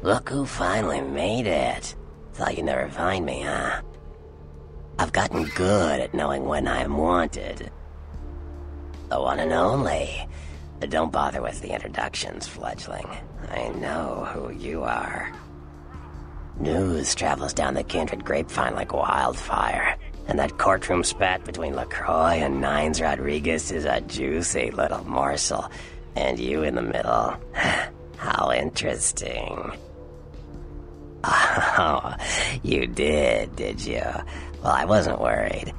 Look who finally made it. Thought you'd never find me, huh? I've gotten good at knowing when I am wanted. The one and only. But don't bother with the introductions, fledgling. I know who you are. News travels down the kindred grapevine like wildfire, and that courtroom spat between LaCroix and Nines Rodriguez is a juicy little morsel, and you in the middle. How interesting. Oh, you did you? Well, I wasn't worried.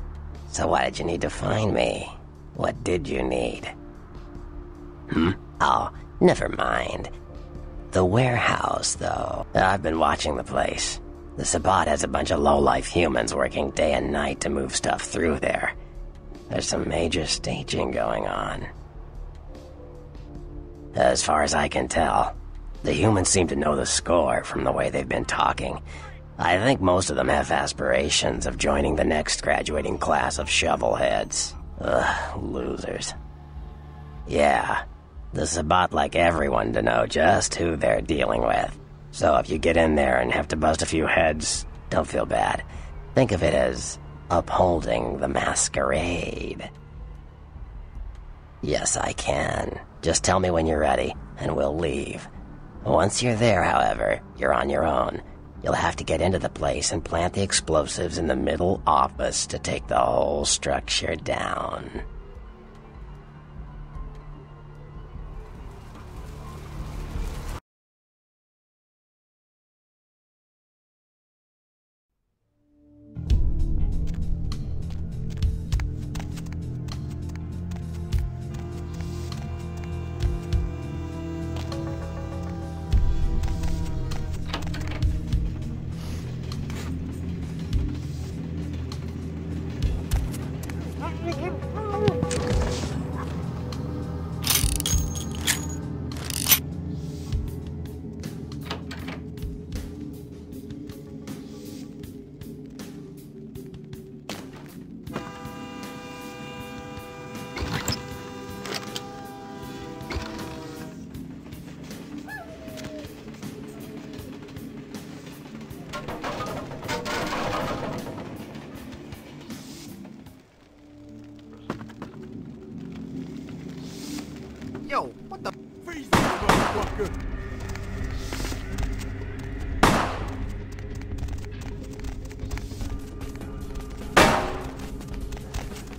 So why did you need to find me? What did you need? Oh, never mind. The warehouse, though. I've been watching the place. The Sabbat has a bunch of low-life humans working day and night to move stuff through there. There's some major staging going on. As far as I can tell, the humans seem to know the score from the way they've been talking. I think most of them have aspirations of joining the next graduating class of shovelheads. Ugh, losers. Yeah, the Sabbat like everyone to know just who they're dealing with. So if you get in there and have to bust a few heads, don't feel bad. Think of it as upholding the masquerade. Yes, I can. Just tell me when you're ready, and we'll leave. Once you're there, however, you're on your own. You'll have to get into the place and plant the explosives in the middle office to take the whole structure down. Yo, what the freeze, motherfucker?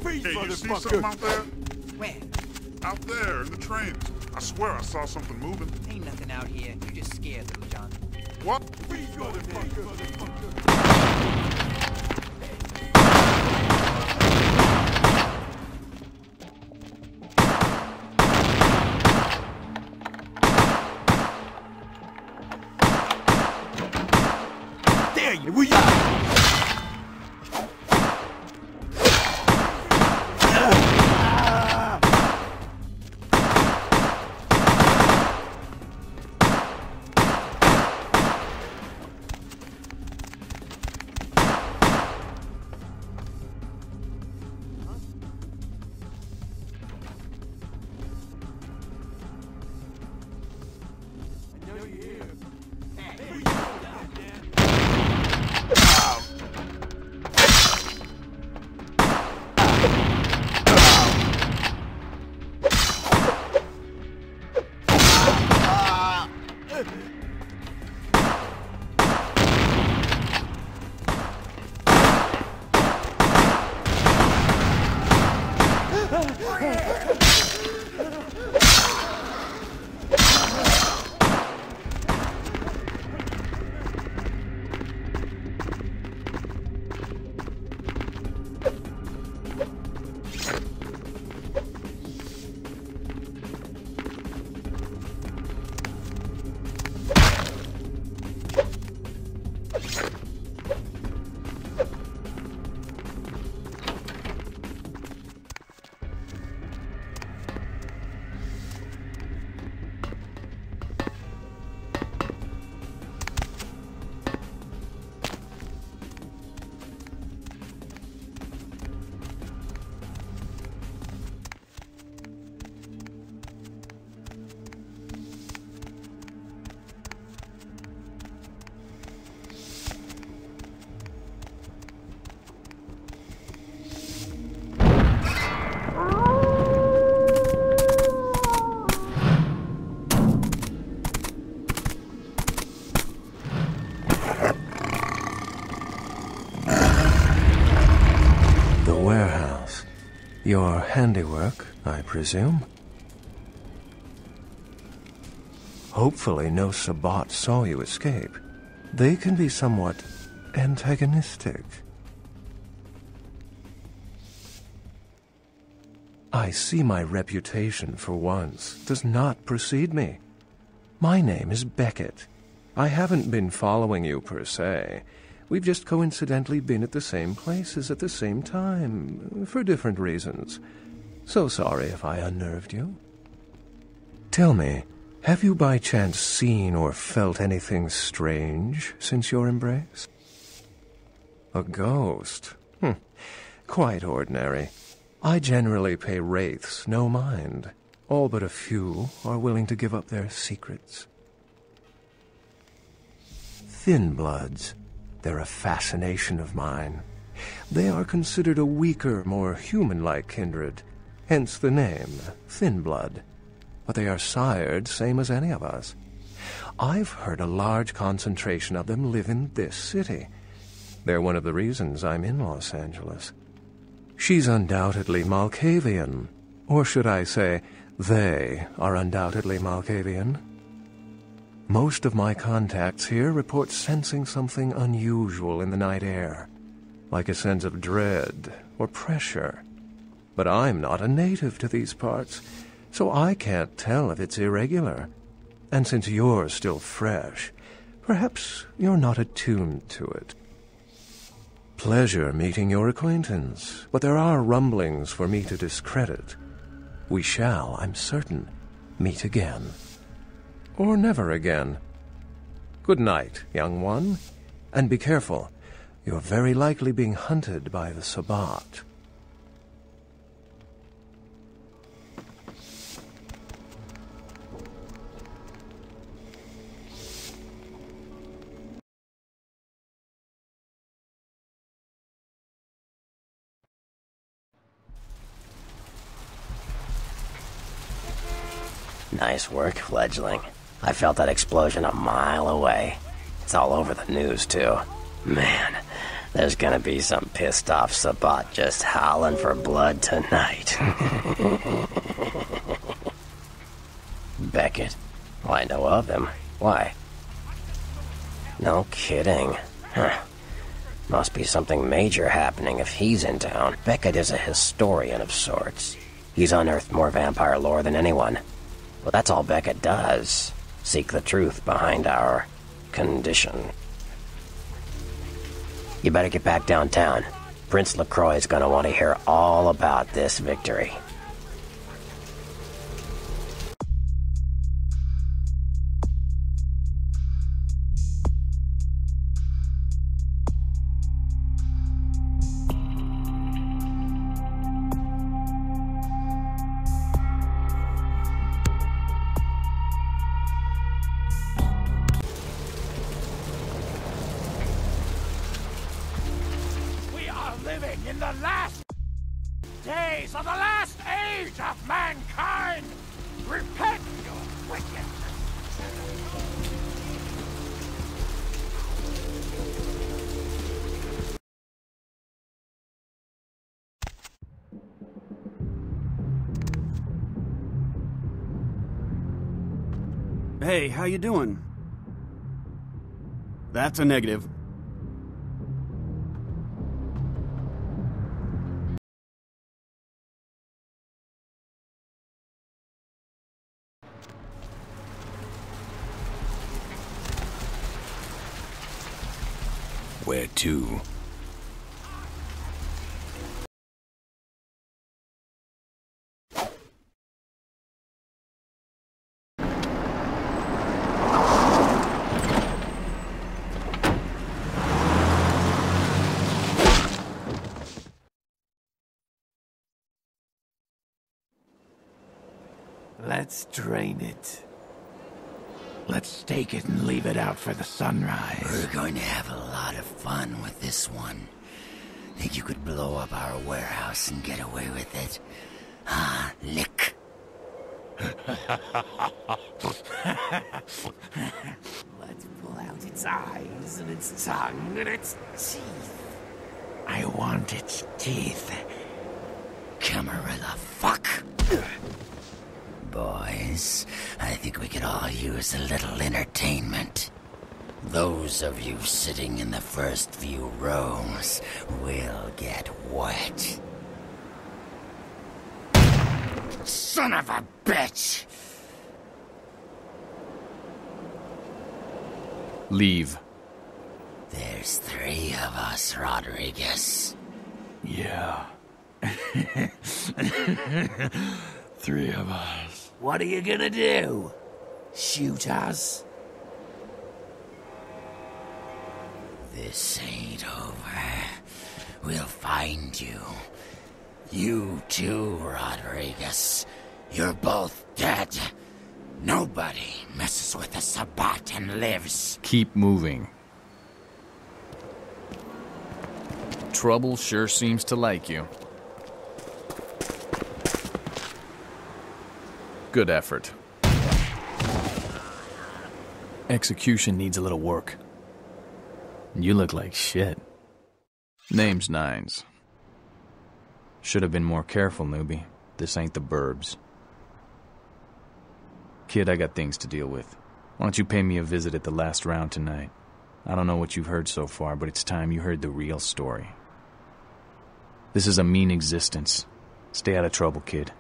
Freeze, Hey, you see motherfucker! something out there? Where? Out there, in the trains. I swear I saw something moving. Ain't nothing out here. You just scared, Little John. What? Freeze, motherfucker! There you, we are! I know you're here. Hey, Your handiwork, I presume? Hopefully no Sabbat saw you escape. They can be somewhat antagonistic. I see my reputation, for once, does not precede me. My name is Beckett. I haven't been following you, per se. We've just coincidentally been at the same places at the same time, for different reasons. So sorry if I unnerved you. Tell me, have you by chance seen or felt anything strange since your embrace? A ghost? Quite ordinary. I generally pay wraiths no mind. All but a few are willing to give up their secrets. Thin bloods. They're a fascination of mine. They are considered a weaker, more human-like kindred, hence the name, Thin Blood. But they are sired same as any of us. I've heard a large concentration of them live in this city. They're one of the reasons I'm in Los Angeles. She's undoubtedly Malkavian. Or should I say, they are undoubtedly Malkavian. Most of my contacts here report sensing something unusual in the night air, like a sense of dread or pressure. But I'm not a native to these parts, so I can't tell if it's irregular. And since you're still fresh, perhaps you're not attuned to it. Pleasure meeting your acquaintance, but there are rumblings for me to discredit. We shall, I'm certain, meet again. Or never again. Good night, young one, and be careful. You're very likely being hunted by the Sabbat. Nice work, fledgling. I felt that explosion a mile away. It's all over the news, too. Man, there's gonna be some pissed-off Sabbat just howling for blood tonight. Beckett. Well, I know of him. Why? No kidding. Huh. Must be something major happening if he's in town. Beckett is a historian of sorts. He's unearthed more vampire lore than anyone. Well, that's all Beckett does. Seek the truth behind our condition. You better get back downtown. Prince LaCroix's gonna want to hear all about this victory. Living in the last days of the last age of mankind! Repent, you wicked! Hey, how you doing? That's a negative. Where to? Let's drain it. Let's take it and leave it out for the sunrise. We're going to have a lot of fun with this one. Think you could blow up our warehouse and get away with it? Ah, lick. Let's pull out its eyes and its tongue and its teeth. I want its teeth. Camarilla fuck. Boys, I think we could all use a little entertainment. Those of you sitting in the first few rows will get wet. Son of a bitch! Leave. There's 3 of us, Rodriguez. Yeah. 3 of us. What are you gonna do? Shoot us? This ain't over. We'll find you. You too, Rodriguez. You're both dead. Nobody messes with a Sabbat and lives. Keep moving. Trouble sure seems to like you. Good effort. Execution needs a little work. You look like shit. Name's Nines. Should have been more careful, newbie. This ain't the burbs. Kid, I got things to deal with. Why don't you pay me a visit at the last round tonight? I don't know what you've heard so far, but it's time you heard the real story. This is a mean existence. Stay out of trouble, kid.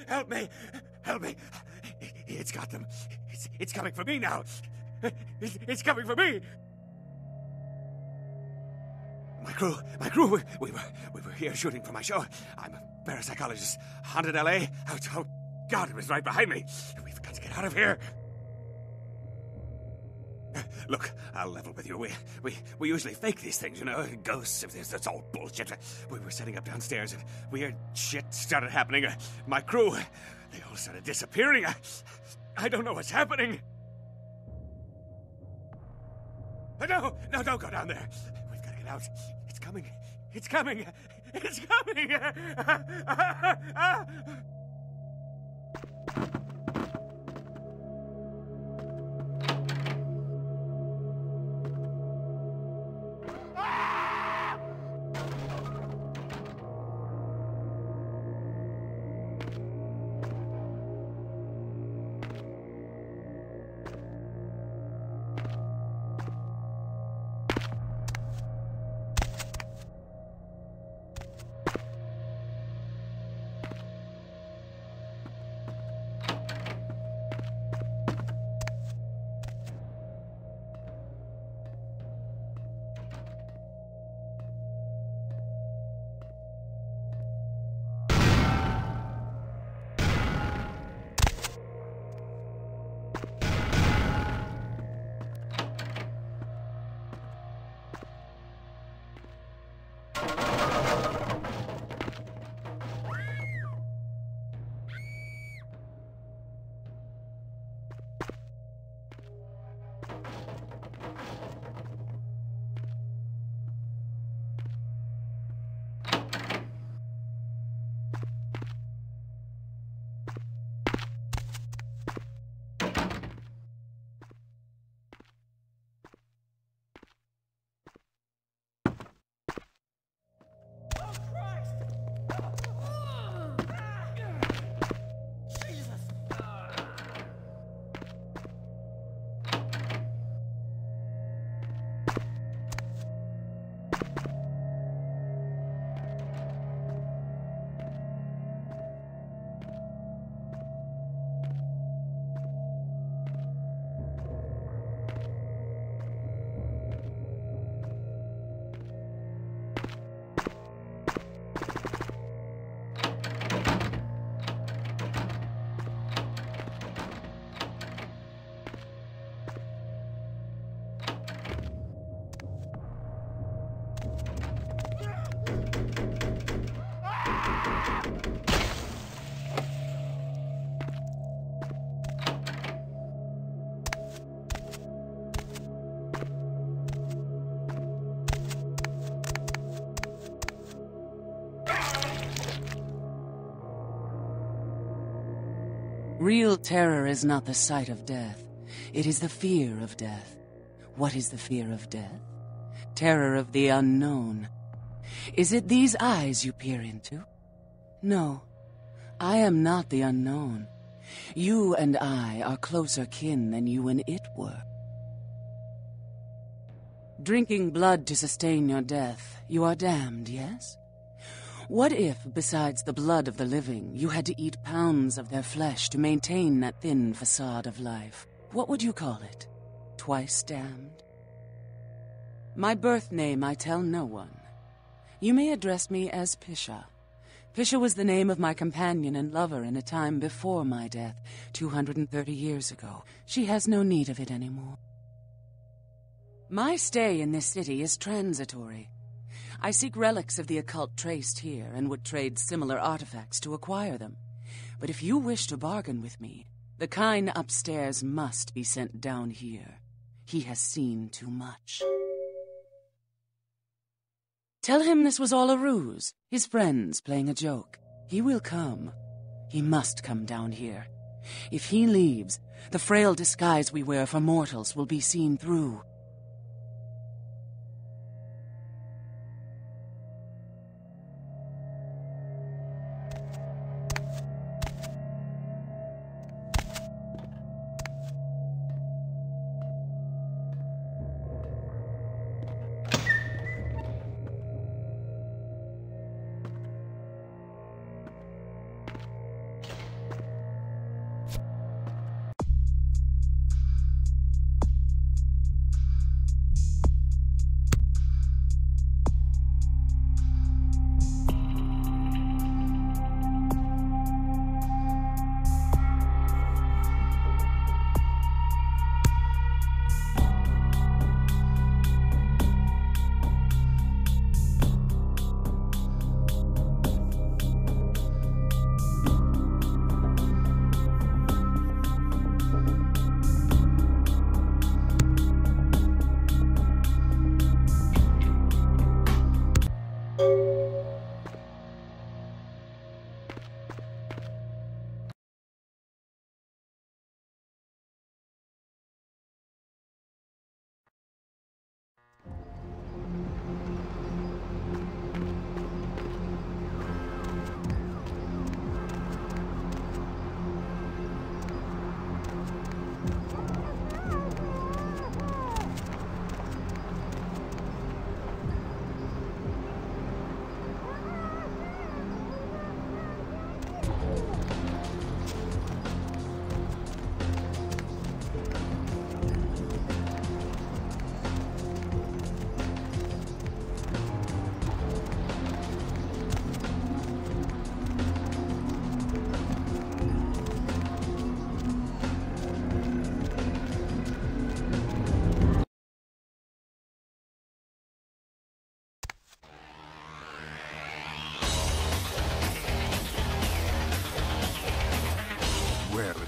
Help me! Help me! It's got them. It's coming for me now. It's coming for me. My crew. We were here shooting for my show. I'm a parapsychologist. Haunted L.A. Oh, God, it was right behind me. We've got to get out of here. Look, I'll level with you. We usually fake these things, you know, ghosts. It's all bullshit. We were setting up downstairs, and weird shit started happening. My crew, they all started disappearing. I don't know what's happening. No, don't go down there. We've got to get out. It's coming. It's coming. It's coming. Real terror is not the sight of death. It is the fear of death. What is the fear of death? Terror of the unknown. Is it these eyes you peer into? No, I am not the unknown. You and I are closer kin than you and it were. Drinking blood to sustain your death, you are damned, yes? What if, besides the blood of the living, you had to eat pounds of their flesh to maintain that thin facade of life? What would you call it? Twice damned? My birth name I tell no one. You may address me as Pisha. Pisha was the name of my companion and lover in a time before my death, 230 years ago. She has no need of it anymore. My stay in this city is transitory. I seek relics of the occult traced here and would trade similar artifacts to acquire them. But if you wish to bargain with me, the kind upstairs must be sent down here. He has seen too much. Tell him this was all a ruse, his friends playing a joke. He will come. He must come down here. If he leaves, the frail disguise we wear for mortals will be seen through.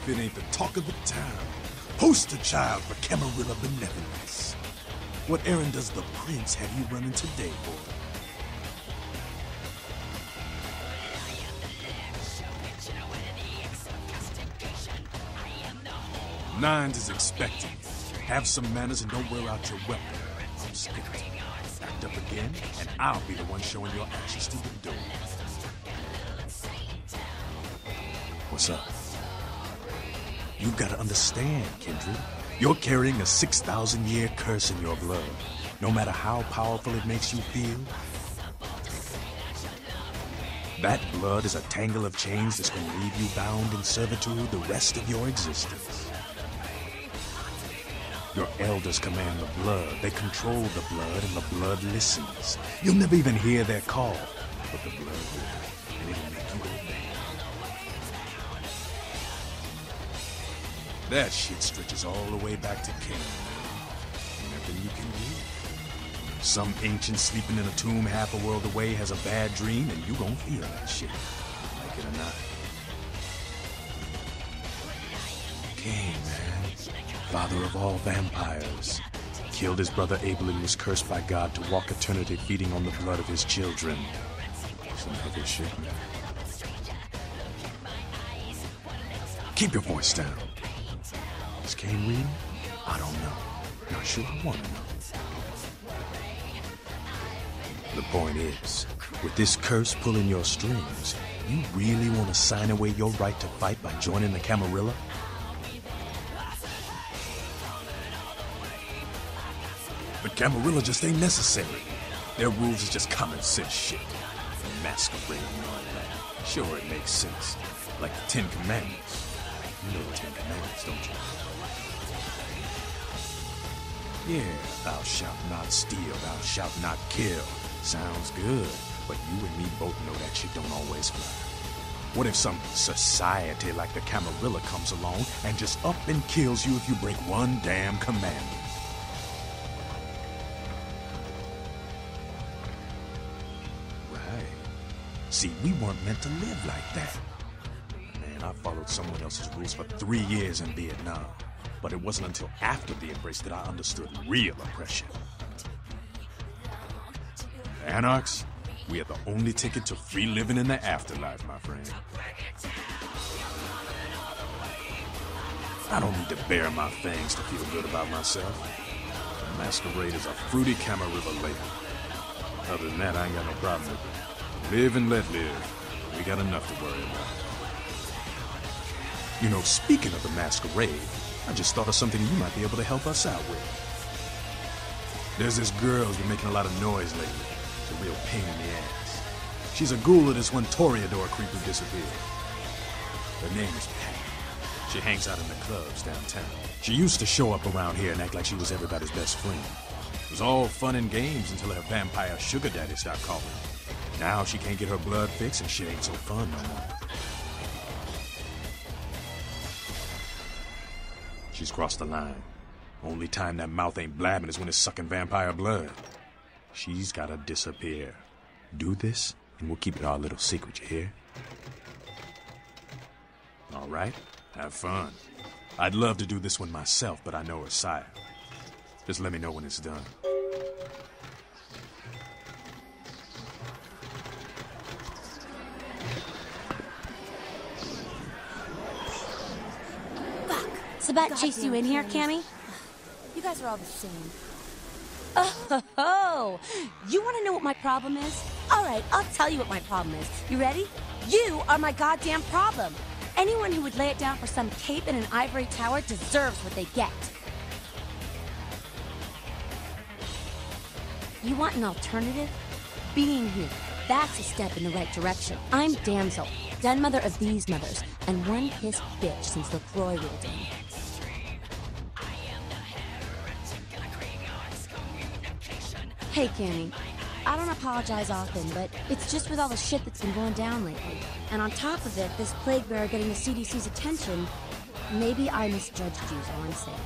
If it ain't the talk of the town, poster child for Camarilla benevolence. What errand does the prince have you running today, boy? Nines is expecting. Have some manners and don't wear out your weapon. I'm scared. Act up again, and I'll be the one showing your actions to the door. What's up? You gotta understand, Kindred. You're carrying a 6,000-year curse in your blood. No matter how powerful it makes you feel, that blood is a tangle of chains that's gonna leave you bound in servitude the rest of your existence. Your elders command the blood. They control the blood, and the blood listens. You'll never even hear their call, but the blood will, and it'll make you obey. That shit stretches all the way back to Cain. Nothing you can do. Some ancient sleeping in a tomb half a world away has a bad dream, and you gon' feel that shit, like it or not. Cain, man, father of all vampires, killed his brother Abel and was cursed by God to walk eternity feeding on the blood of his children. Some heavy shit, man. Keep your voice down. Is Kane reading? I don't know. Not sure I want to know. The point is, with this curse pulling your strings, you really want to sign away your right to fight by joining the Camarilla? But Camarilla just ain't necessary. Their rules is just common sense shit. Masquerade and all that. Sure, it makes sense. Like the Ten Commandments. You know the Ten Commandments, don't you? Yeah, thou shalt not steal, thou shalt not kill. Sounds good, but you and me both know that shit don't always fly. What if some society like the Camarilla comes along and just up and kills you if you break one damn commandment? Right. See, we weren't meant to live like that. Man, I followed someone else's rules for 3 years in Vietnam. But it wasn't until after the embrace that I understood real oppression. Anarchs, we are the only ticket to free living in the afterlife, my friend. I don't need to bare my fangs to feel good about myself. The Masquerade is a fruity Camarilla lady. Other than that, I ain't got no problem with it. Live and let live. We got enough to worry about. You know, speaking of the Masquerade, I just thought of something you might be able to help us out with. There's this girl who's been making a lot of noise lately. It's a real pain in the ass. She's a ghoul of this one Toreador creep who disappeared. Her name is Pat. She hangs out in the clubs downtown. She used to show up around here and act like she was everybody's best friend. It was all fun and games until her vampire sugar daddy stopped calling. Now she can't get her blood fixed and shit ain't so fun no more. She's crossed the line. Only time that mouth ain't blabbing is when it's sucking vampire blood. She's gotta disappear. Do this, and we'll keep it our little secret, you hear? All right, have fun. I'd love to do this one myself, but I know her sire. Just let me know when it's done. Sabat chased you in here, Cammy? You guys are all the same. Oh, you want to know what my problem is? All right, I'll tell you what my problem is. You ready? You are my goddamn problem. Anyone who would lay it down for some cape in an ivory tower deserves what they get. You want an alternative? Being here. That's a step in the right direction. I'm Damsel, den mother of these mothers, and one pissed bitch since LaCroix ruled in. Hey, Cammy. I don't apologize often, but it's just with all the shit that's been going down lately. And on top of it, this plague bearer getting the CDC's attention, maybe I misjudged you is all I'm saying.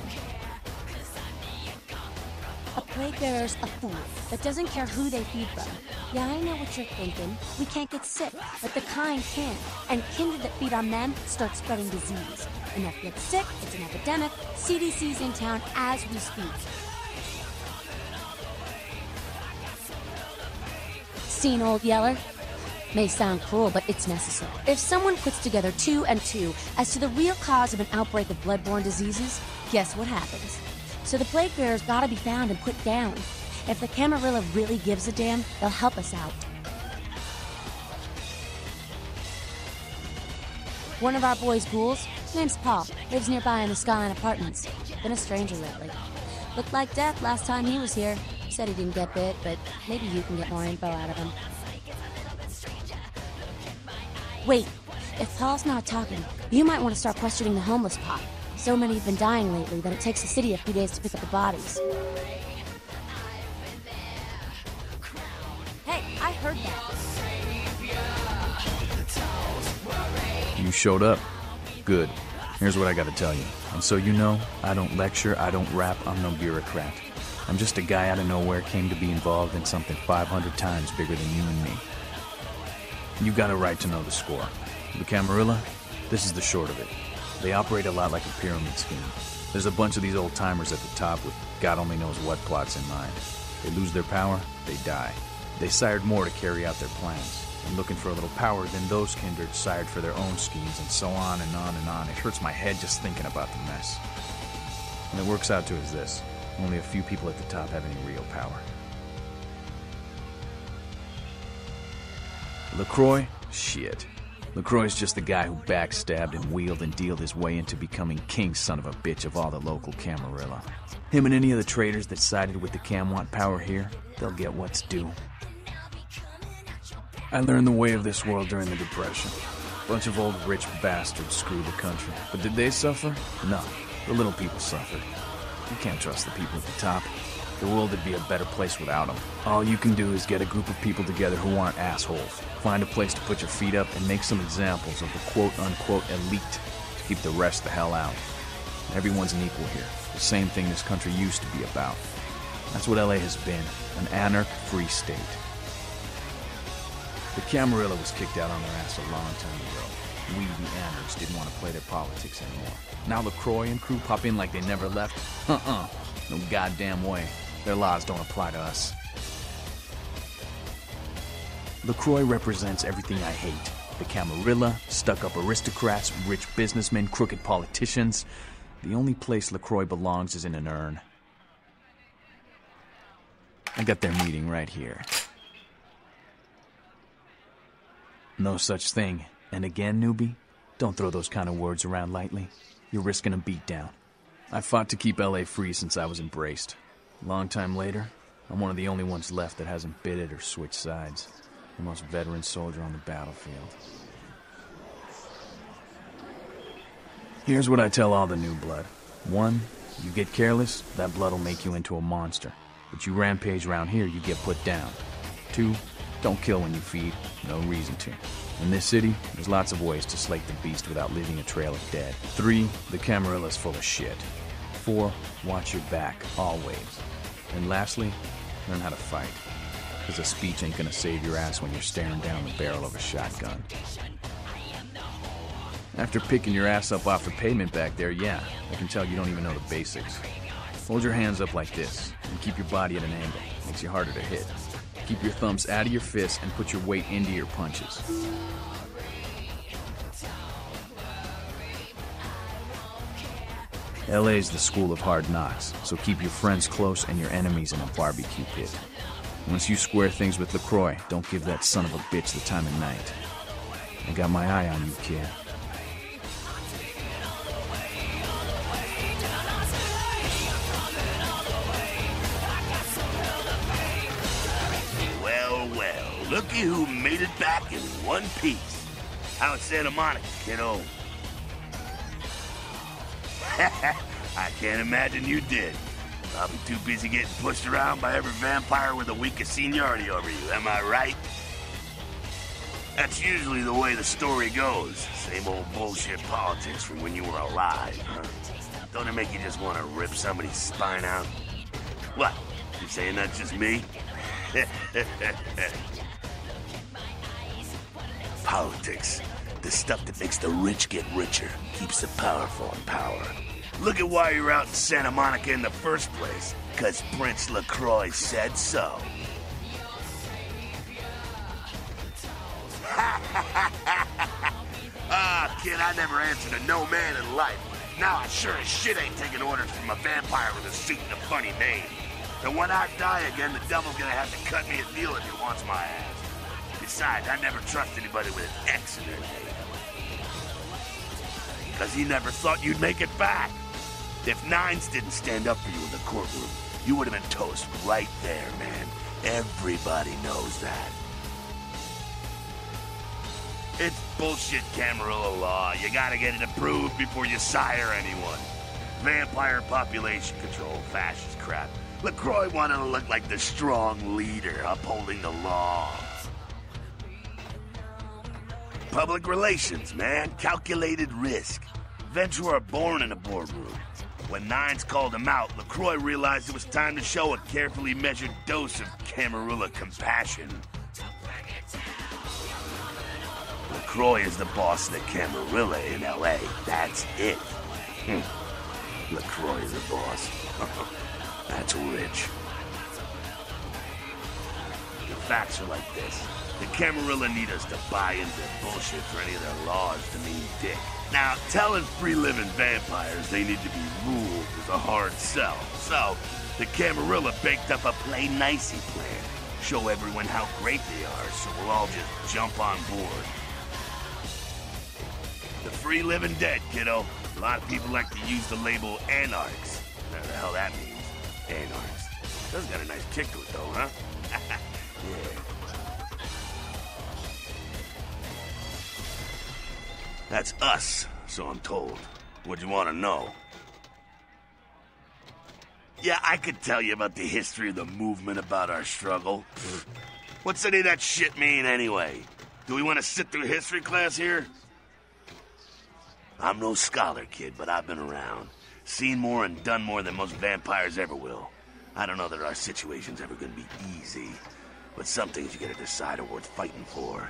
A plague bearer's a fool that doesn't care who they feed from. Yeah, I know what you're thinking. We can't get sick, but the kind can. And kindred that feed on them start spreading disease. Enough get sick, it's an epidemic. CDC's in town as we speak. Seen Old Yeller? May sound cruel, but it's necessary. If someone puts together 2 and 2 as to the real cause of an outbreak of bloodborne diseases, guess what happens? So the plague bearers gotta be found and put down. If the Camarilla really gives a damn, they'll help us out. One of our boys' ghouls, name's Paul, lives nearby in the Skyline Apartments. Been a stranger lately. Looked like death last time he was here. Said he didn't get bit, but maybe you can get more info out of him. Wait, if Paul's not talking, you might want to start questioning the homeless pot. So many have been dying lately that it takes the city a few days to pick up the bodies. Hey, I heard that. You showed up. Good. Here's what I gotta tell you. And so you know, I don't lecture, I don't rap, I'm no bureaucrat. I'm just a guy out of nowhere came to be involved in something 500 times bigger than you and me. You got a right to know the score. The Camarilla, this is the short of it. They operate a lot like a pyramid scheme. There's a bunch of these old-timers at the top with God only knows what plots in mind. They lose their power, they die. They sired more to carry out their plans. and looking for a little power, then those kindred sired for their own schemes, and so on and on and on. It hurts my head just thinking about the mess. And it works out to is this: only a few people at the top have any real power. LaCroix? Shit. LaCroix's just the guy who backstabbed and wheeled and dealed his way into becoming king son of a bitch of all the local Camarilla. Him and any of the traitors that sided with the Cam want power here, they'll get what's due. I learned the way of this world during the Depression. A bunch of old rich bastards screwed the country. But did they suffer? No. The little people suffered. You can't trust the people at the top. The world would be a better place without them. All you can do is get a group of people together who aren't assholes. Find a place to put your feet up and make some examples of the quote-unquote elite to keep the rest the hell out. Everyone's an equal here. The same thing this country used to be about. That's what LA has been, an anarch-free state. The Camarilla was kicked out on their ass a long time ago. We, the anarchs, didn't want to play their politics anymore. Now LaCroix and crew pop in like they never left? No goddamn way. Their laws don't apply to us. LaCroix represents everything I hate. The Camarilla, stuck-up aristocrats, rich businessmen, crooked politicians. The only place LaCroix belongs is in an urn. I got their meeting right here. No such thing. And again, newbie, don't throw those kind of words around lightly. You're risking a beatdown. I fought to keep LA free since I was embraced. Long time later, I'm one of the only ones left that hasn't bid it or switched sides. The most veteran soldier on the battlefield. Here's what I tell all the new blood. 1, you get careless, that blood will make you into a monster. But you rampage around here, you get put down. 2, don't kill when you feed. No reason to. In this city, there's lots of ways to slake the beast without leaving a trail of dead. 3, the Camarilla's full of shit. 4, watch your back, always. And lastly, learn how to fight. Because a speech ain't gonna save your ass when you're staring down the barrel of a shotgun. After picking your ass up off the pavement back there, yeah, I can tell you don't even know the basics. Hold your hands up like this, and keep your body at an angle. Makes you harder to hit. Keep your thumbs out of your fists and put your weight into your punches. LA's the school of hard knocks, so keep your friends close and your enemies in a barbecue pit. Once you square things with LaCroix, don't give that son of a bitch the time of night. I got my eye on you, kid. Well, looky who made it back in one piece. How's Santa Monica, kiddo? I can't imagine you did. Probably too busy getting pushed around by every vampire with the weakest seniority over you, am I right? That's usually the way the story goes. Same old bullshit politics from when you were alive, huh? Don't it make you just want to rip somebody's spine out? What? You saying that's just me? Politics. The stuff that makes the rich get richer, keeps the powerful in power. Look at why you're out in Santa Monica in the first place. 'Cause Prince LaCroix said so. Kid, I never answered to no man in life. Now I sure as shit ain't taking orders from a vampire with a suit and a funny name. And when I die again, the devil's gonna have to cut me a deal if he wants my ass. Besides, I never trust anybody with an X in their name. 'Cause he never thought you'd make it back. If Nines didn't stand up for you in the courtroom, you would have been toast right there, man. Everybody knows that. It's bullshit Camarilla law. You gotta get it approved before you sire anyone. Vampire population control, fascist crap. LaCroix wanted to look like the strong leader upholding the law. Public relations, man. Calculated risk. Ventura born in a boardroom. When Nines called him out, LaCroix realized it was time to show a carefully measured dose of Camarilla compassion. LaCroix is the boss of the Camarilla in L.A. That's it. LaCroix is the boss. That's rich. The facts are like this. The Camarilla need us to buy into bullshit for any of their laws to mean dick. Now, telling free-living vampires they need to be ruled is a hard sell. So, the Camarilla baked up a play-nicey plan. Show everyone how great they are, so we'll all just jump on board. The free-living dead, kiddo. A lot of people like to use the label anarchs. Whatever the hell that means. Anarchs. Does got a nice kick to it, though, huh? Yeah. That's us, so I'm told. What'd you want to know? Yeah, I could tell you about the history of the movement, about our struggle. What's any of that shit mean, anyway? Do we want to sit through history class here? I'm no scholar, kid, but I've been around. Seen more and done more than most vampires ever will. I don't know that our situation's ever gonna be easy, but some things you gotta decide are worth fighting for.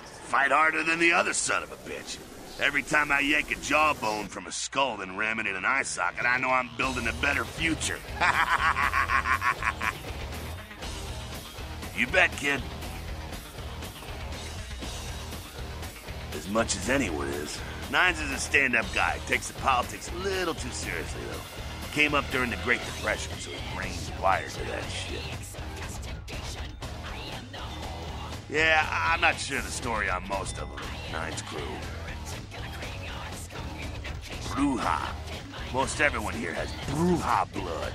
Fight harder than the other son of a bitch. Every time I yank a jawbone from a skull and ram it in an eye socket, I know I'm building a better future. You bet, kid. As much as anyone is. Nines is a stand-up guy. Takes the politics a little too seriously, though. Came up during the Great Depression, so his brain's wired to that shit. Yeah, I'm not sure the story on most of them. Nines crew. Bruja. Most everyone here has Bruja blood.